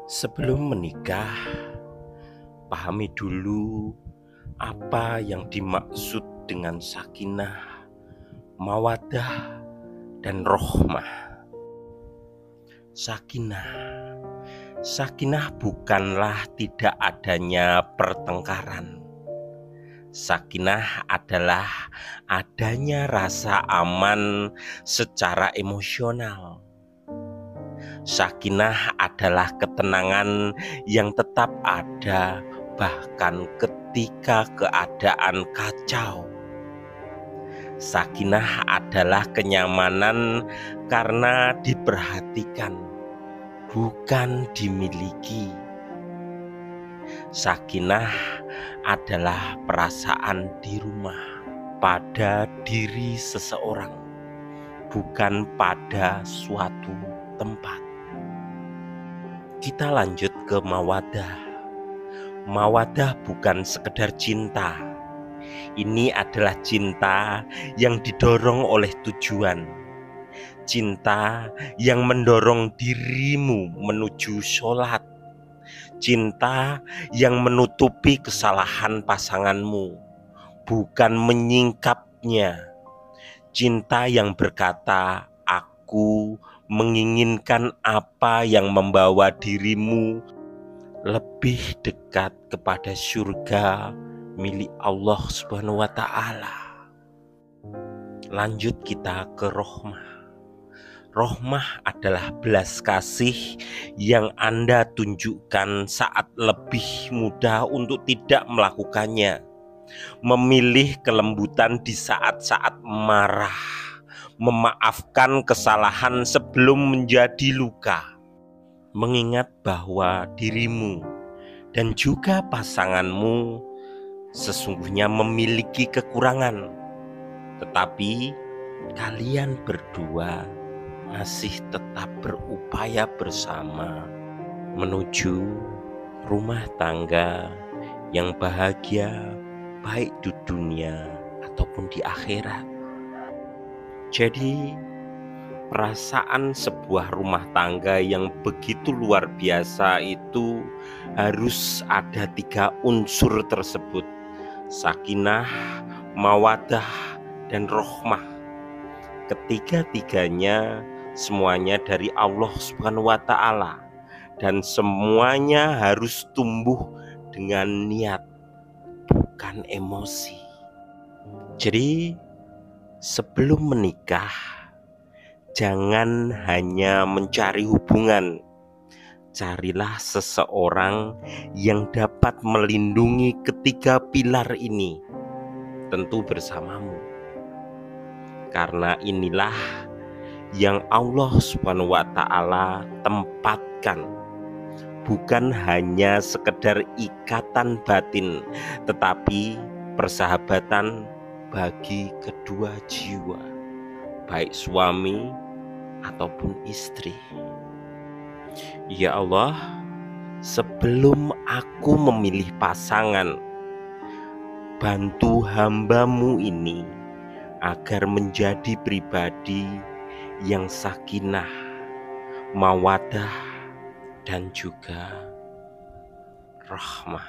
Sebelum menikah, pahami dulu apa yang dimaksud dengan sakinah, mawaddah, dan rohmah. Sakinah bukanlah tidak adanya pertengkaran. Sakinah adalah adanya rasa aman secara emosional. Sakinah adalah ketenangan yang tetap ada bahkan ketika keadaan kacau. Sakinah adalah kenyamanan karena diperhatikan, bukan dimiliki. Sakinah adalah perasaan di rumah pada diri seseorang, bukan pada suatu tempat. Kita lanjut ke mawaddah. Mawaddah bukan sekedar cinta. Ini adalah cinta yang didorong oleh tujuan. Cinta yang mendorong dirimu menuju sholat. Cinta yang menutupi kesalahan pasanganmu, bukan menyingkapnya. Cinta yang berkata, aku menginginkan apa yang membawa dirimu lebih dekat kepada surga milik Allah Subhanahu wa Ta'ala. Lanjut kita ke rohmah. Rohmah adalah belas kasih yang Anda tunjukkan saat lebih mudah untuk tidak melakukannya. Memilih kelembutan di saat-saat marah. Memaafkan kesalahan sebelum menjadi luka. Mengingat bahwa dirimu dan juga pasanganmu sesungguhnya memiliki kekurangan, tetapi kalian berdua masih tetap berupaya bersama menuju rumah tangga yang bahagia, baik di dunia ataupun di akhirat. Jadi perasaan sebuah rumah tangga yang begitu luar biasa itu harus ada 3 unsur tersebut: sakinah, mawaddah, dan rohmah. Ketiga-tiganya semuanya dari Allah Subhanahu wa Ta'ala, dan semuanya harus tumbuh dengan niat, bukan emosi. Jadi sebelum menikah, jangan hanya mencari hubungan. Carilah seseorang yang dapat melindungi ketiga pilar ini, tentu bersamamu. Karena inilah yang Allah Subhanahu wa Ta'ala tempatkan, bukan hanya sekedar ikatan batin, tetapi persahabatan bagi kedua jiwa, baik suami ataupun istri. Ya Allah, sebelum aku memilih pasangan, bantu hamba-Mu ini agar menjadi pribadi yang sakinah, mawaddah, dan juga rahmah.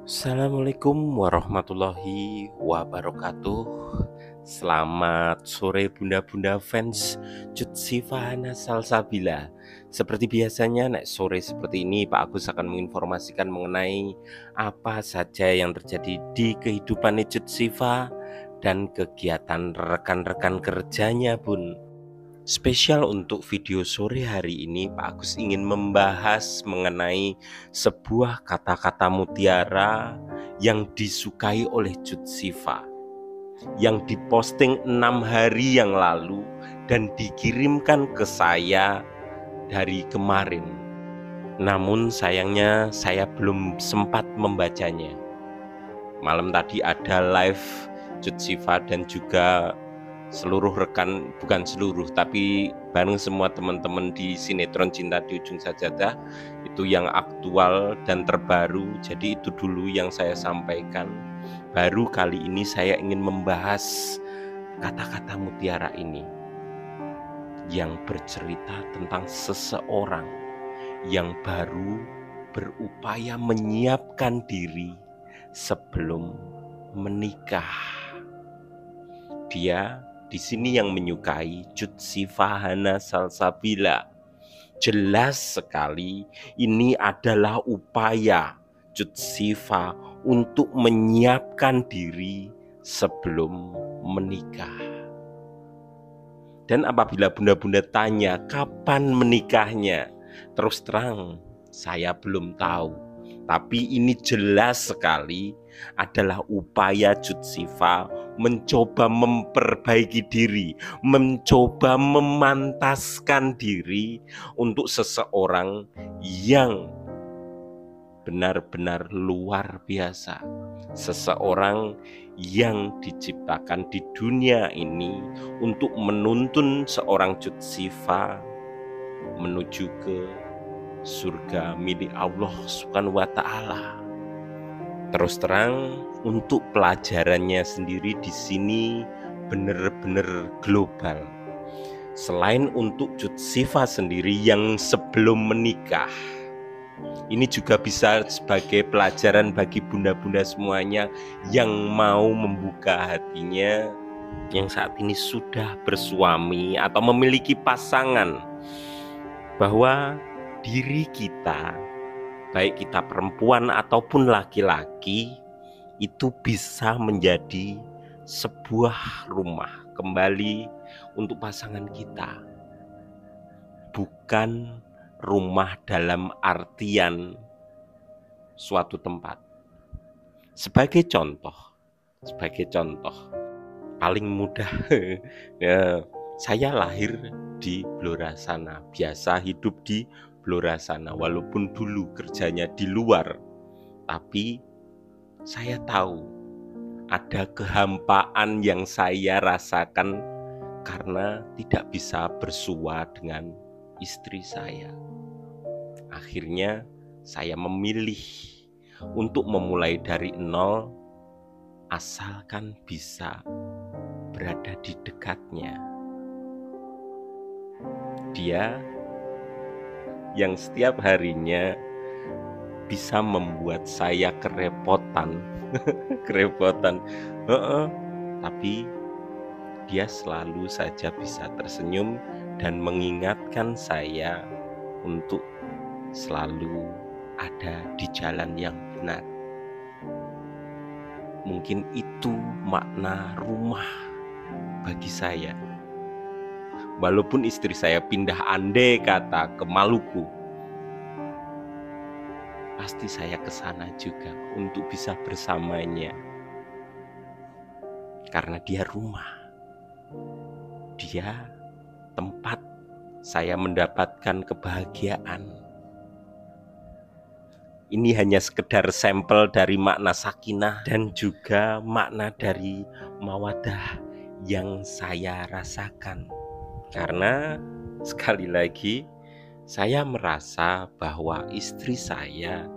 Assalamualaikum warahmatullahi wabarakatuh. Selamat sore bunda-bunda fans Cut Sifa Hana Salsabila. Seperti biasanya nek sore seperti ini Pak Agus akan menginformasikan mengenai apa saja yang terjadi di kehidupan Cut Sifa dan kegiatan rekan-rekan kerjanya Bun. Spesial untuk video sore hari ini, Pak Agus ingin membahas mengenai sebuah kata-kata mutiara yang disukai oleh Cut Sifa, yang diposting 6 hari yang lalu dan dikirimkan ke saya dari kemarin. Namun sayangnya saya belum sempat membacanya. Malam tadi ada live Cut Sifa dan juga seluruh rekan, bukan seluruh, tapi bareng semua teman-teman di sinetron Cinta di Ujung Sajadah itu yang aktual dan terbaru. Jadi itu dulu yang saya sampaikan. Baru kali ini saya ingin membahas kata-kata mutiara ini yang bercerita tentang seseorang yang baru berupaya menyiapkan diri sebelum menikah. Dia di sini yang menyukai Cut Sifahana Salsabila. Jelas sekali ini adalah upaya Cut Sifa untuk menyiapkan diri sebelum menikah. Dan apabila bunda-bunda tanya kapan menikahnya, terus terang saya belum tahu. Tapi ini jelas sekali adalah upaya Cut Sifa mencoba memperbaiki diri, mencoba memantaskan diri untuk seseorang yang benar-benar luar biasa. Seseorang yang diciptakan di dunia ini untuk menuntun seorang Cut Sifa menuju ke surga milik Allah Subhanahu wa Ta'ala. Terus terang, untuk pelajarannya sendiri di sini benar-benar global. Selain untuk Cut Sifa sendiri yang sebelum menikah, ini juga bisa sebagai pelajaran bagi bunda-bunda semuanya yang mau membuka hatinya, yang saat ini sudah bersuami atau memiliki pasangan, bahwa diri kita, baik kita perempuan ataupun laki-laki, itu bisa menjadi sebuah rumah kembali untuk pasangan kita. Bukan rumah dalam artian suatu tempat. Sebagai contoh, paling mudah, ya, saya lahir di Blora sana, biasa hidup di Blora sana, walaupun dulu kerjanya di luar, tapi saya tahu ada kehampaan yang saya rasakan karena tidak bisa bersua dengan istri saya. Akhirnya saya memilih untuk memulai dari nol, asalkan bisa berada di dekatnya. Dia yang setiap harinya bisa membuat saya kerepotan, tapi dia selalu saja bisa tersenyum dan mengingatkan saya untuk selalu ada di jalan yang benar. Mungkin itu makna rumah bagi saya. Walaupun istri saya pindah andai kata ke Maluku, pasti saya ke sana juga untuk bisa bersamanya. Karena dia rumah, dia tempat saya mendapatkan kebahagiaan. Ini hanya sekedar sampel dari makna sakinah dan juga makna dari mawadah yang saya rasakan. Karena sekali lagi saya merasa bahwa istri saya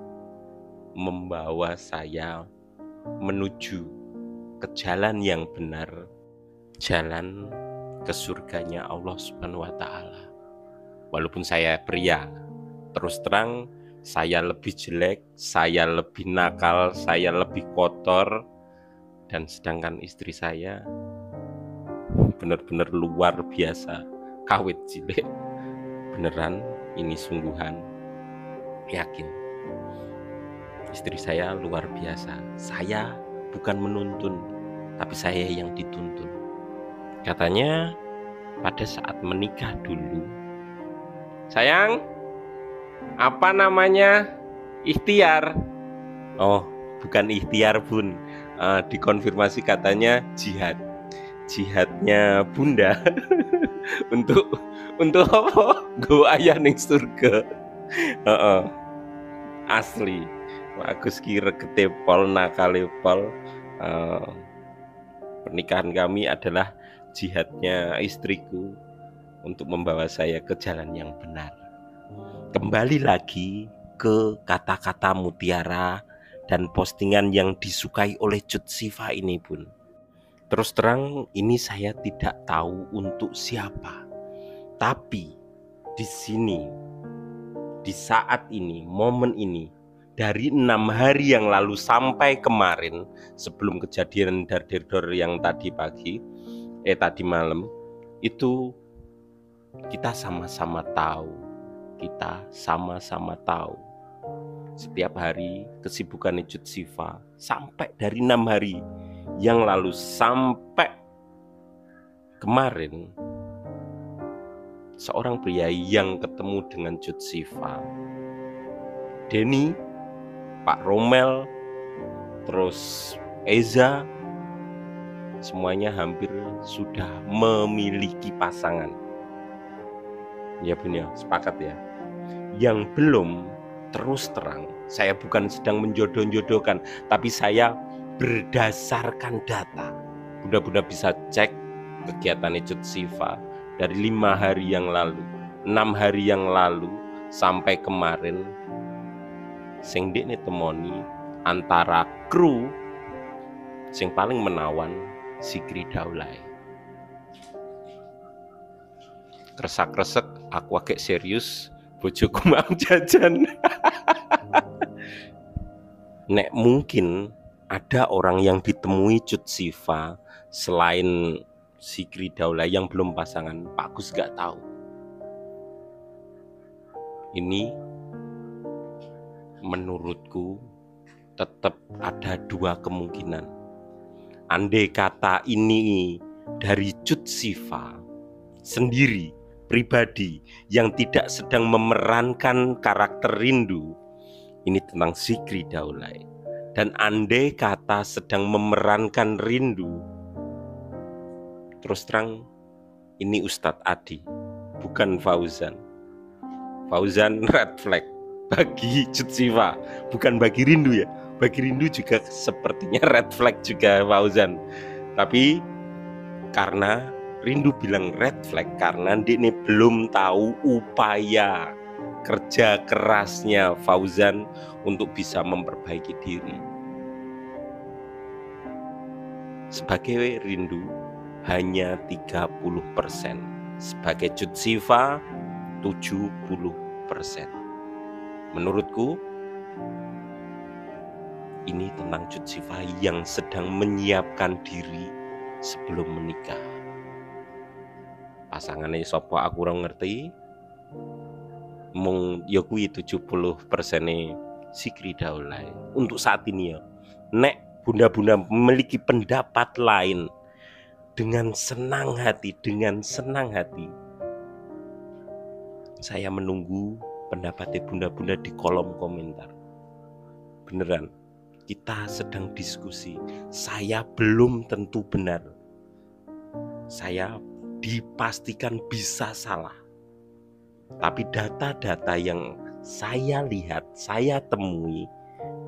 membawa saya menuju ke jalan yang benar, jalan ke surganya Allah Subhanahu wa Ta'ala. Walaupun saya pria, terus terang saya lebih jelek, saya lebih nakal, saya lebih kotor, dan sedangkan istri saya benar-benar luar biasa, kawit cilik. Beneran, ini sungguhan, yakin. Istri saya luar biasa. Saya bukan menuntun, tapi saya yang dituntun. Katanya pada saat menikah dulu, sayang, apa namanya? Ikhtiar. Oh, bukan ikhtiar bun, dikonfirmasi katanya jihad. Jihadnya bunda untuk apa? Go ayah ning surga. Asli. Agus kira ketepol nakalepol. Pernikahan kami adalah jihadnya istriku untuk membawa saya ke jalan yang benar. Kembali lagi ke kata-kata mutiara dan postingan yang disukai oleh Cut Siva ini pun. Terus terang ini saya tidak tahu untuk siapa. Tapi di sini, di saat ini, momen ini, dari 6 hari yang lalu sampai kemarin, sebelum kejadian darderdor yang tadi malam, itu kita sama-sama tahu. Setiap hari kesibukan Cut Siva sampai dari 6 hari yang lalu sampai kemarin, seorang pria yang ketemu dengan Cut Siva, Denny, Pak Romel, terus Eza, semuanya hampir sudah memiliki pasangan. Ya Bun ya, sepakat ya. Yang belum, terus terang, saya bukan sedang menjodoh-jodohkan, tapi saya berdasarkan data. Bunda-bunda bisa cek kegiatan Cut Siva dari 5 hari yang lalu, 6 hari yang lalu sampai kemarin. Sing dekne temoni antara kru sing paling menawan Zikri Daulay. Kresek-kresek aku agak serius, bojoku mau jajan. Nek mungkin ada orang yang ditemui Cut Siva selain Zikri Daulay yang belum pasangan, Pak Gus gak tahu. Ini menurutku tetap ada 2 kemungkinan. Andai kata ini dari Cut Siva sendiri, pribadi, yang tidak sedang memerankan karakter rindu, ini tentang Zikri Daulay. Dan andai kata sedang memerankan rindu, terus terang ini Ustadz Adi, bukan Fauzan. Fauzan red flag bagi Cut Siva, bukan bagi rindu ya. Bagi rindu juga sepertinya red flag juga Fauzan. Tapi karena rindu bilang red flag karena ini belum tahu upaya kerja kerasnya Fauzan untuk bisa memperbaiki diri. Sebagai rindu hanya 30%, sebagai Cut Siva 70%. Menurutku ini tentang Cut Siva yang sedang menyiapkan diri sebelum menikah. Pasangannya sopo aku kurang ngerti. Mung ya kuwi 70% Zikri Daulay. Untuk saat ini ya. Nek bunda-bunda memiliki pendapat lain, dengan senang hati, saya menunggu pendapatnya bunda-bunda di kolom komentar. Beneran, kita sedang diskusi. Saya belum tentu benar. Saya dipastikan bisa salah. Tapi data-data yang saya lihat, saya temui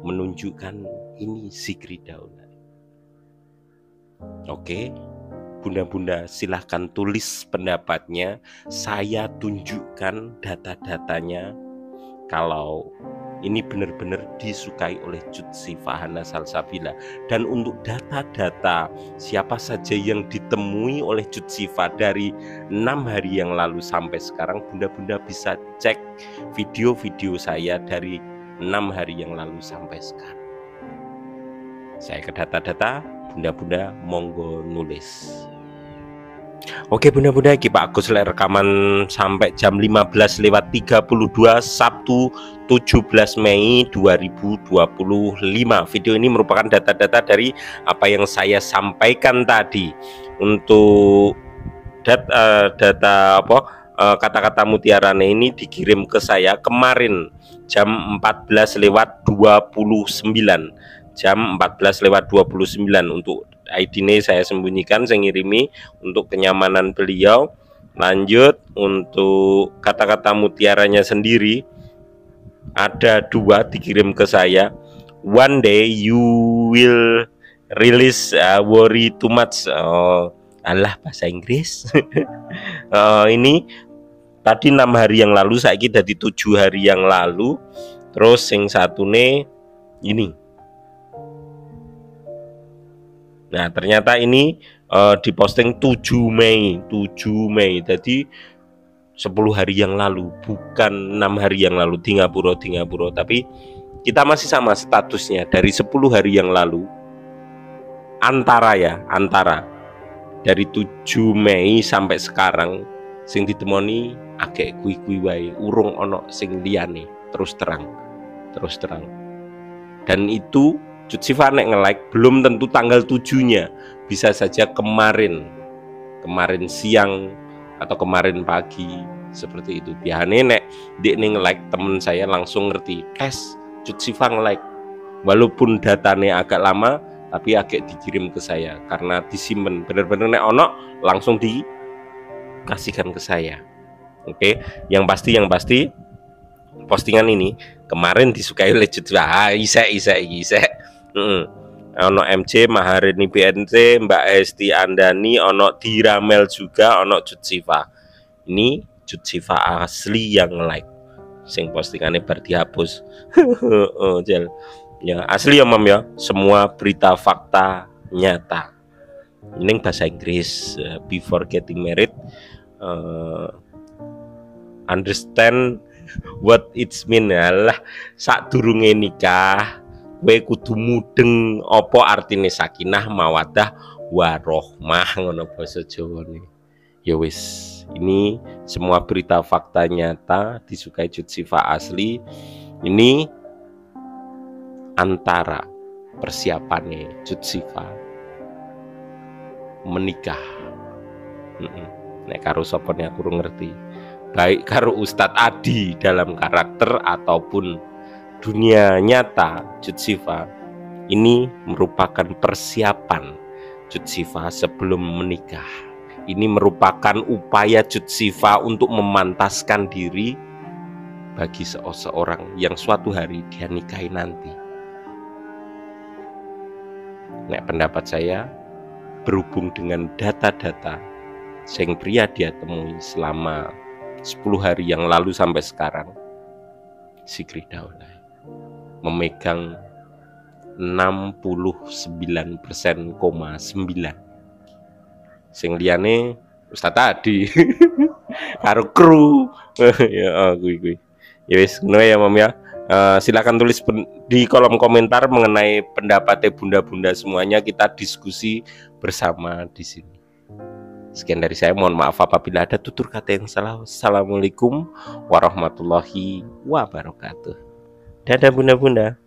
menunjukkan ini Zikri Daulay. Oke, bunda-bunda silahkan tulis pendapatnya. Saya tunjukkan data-datanya kalau ini benar-benar disukai oleh Cut Siva Hana Salsabila. Dan untuk data-data siapa saja yang ditemui oleh Cut Siva dari 6 hari yang lalu sampai sekarang, bunda-bunda bisa cek video-video saya dari 6 hari yang lalu sampai sekarang. Saya ke data-data, bunda-bunda monggo nulis. Oke bunda-bunda, Pak Agus rekaman sampai jam 15:32 Sabtu 17 Mei 2025. Video ini merupakan data-data dari apa yang saya sampaikan tadi. Untuk data kata-kata mutiaranya ini dikirim ke saya kemarin jam 14:29. Jam 14:29 untuk ID ini saya sembunyikan, saya ngirimi untuk kenyamanan beliau. Lanjut untuk kata-kata mutiaranya sendiri ada 2 dikirim ke saya. One day you will release worry too much. Alah bahasa Inggris. Ini tadi 6 hari yang lalu, saiki dadi 7 hari yang lalu. Terus sing satune ini. Nah, ternyata ini diposting 7 Mei. Jadi 10 hari yang lalu, bukan 6 hari yang lalu di ngapura. Tapi kita masih sama statusnya dari 10 hari yang lalu. Antara dari 7 Mei sampai sekarang sing ditemoni agak kui-kui wae, urung ono sing liyane, terus terang. Dan itu Cut Siva nek nge-like belum tentu tanggal 7-nya, bisa saja kemarin siang atau kemarin pagi, seperti itu. Biasanya nek dekne nge-like, temen saya langsung ngerti, Cut Siva nge-like, walaupun datanya agak lama tapi agak dikirim ke saya karena disimpan bener-bener nek ono langsung dikasihkan ke saya. Oke, yang pasti postingan ini kemarin disukai oleh Cut Siva. Ono MC Maharini BNC, Mbak Esti Andani, ono Diramel juga, ono Cut Siva. Ini Cut Siva asli yang like, sing postingannya bar dihapus. Jel. Ya asli ya Mam ya, semua berita fakta nyata. Ini bahasa Inggris. Before getting married, understand what it's mean. Lah sak durunge nikah kowe kudu mudeng apa artine sakinah mawaddah warohmah, ngono basa Jawane. Ya wis, ini semua berita fakta nyata disukai Cut Siva asli. Ini antara persiapannya Cut Siva menikah. Nek karo sapa nek aku ngerti. Baik karo Ustadz Adi dalam karakter ataupun dunia nyata Cut Siva, ini merupakan persiapan Cut Siva sebelum menikah. Ini merupakan upaya Cut Siva untuk memantaskan diri bagi seseorang yang suatu hari dia nikahi nanti. Nek pendapat saya, berhubung dengan data-data sing pria dia temui selama 10 hari yang lalu sampai sekarang, Sikri Daulay memegang 69,9%. Sing liyane Ustadz Adi karo kru. Ya gue. Ya wis ngono ya Mam ya. Silakan tulis di kolom komentar mengenai pendapatnya bunda-bunda semuanya, kita diskusi bersama di sini. Sekian dari saya, mohon maaf apabila ada tutur kata yang salah. Assalamualaikum warahmatullahi wabarakatuh. Dadah bunda-bunda.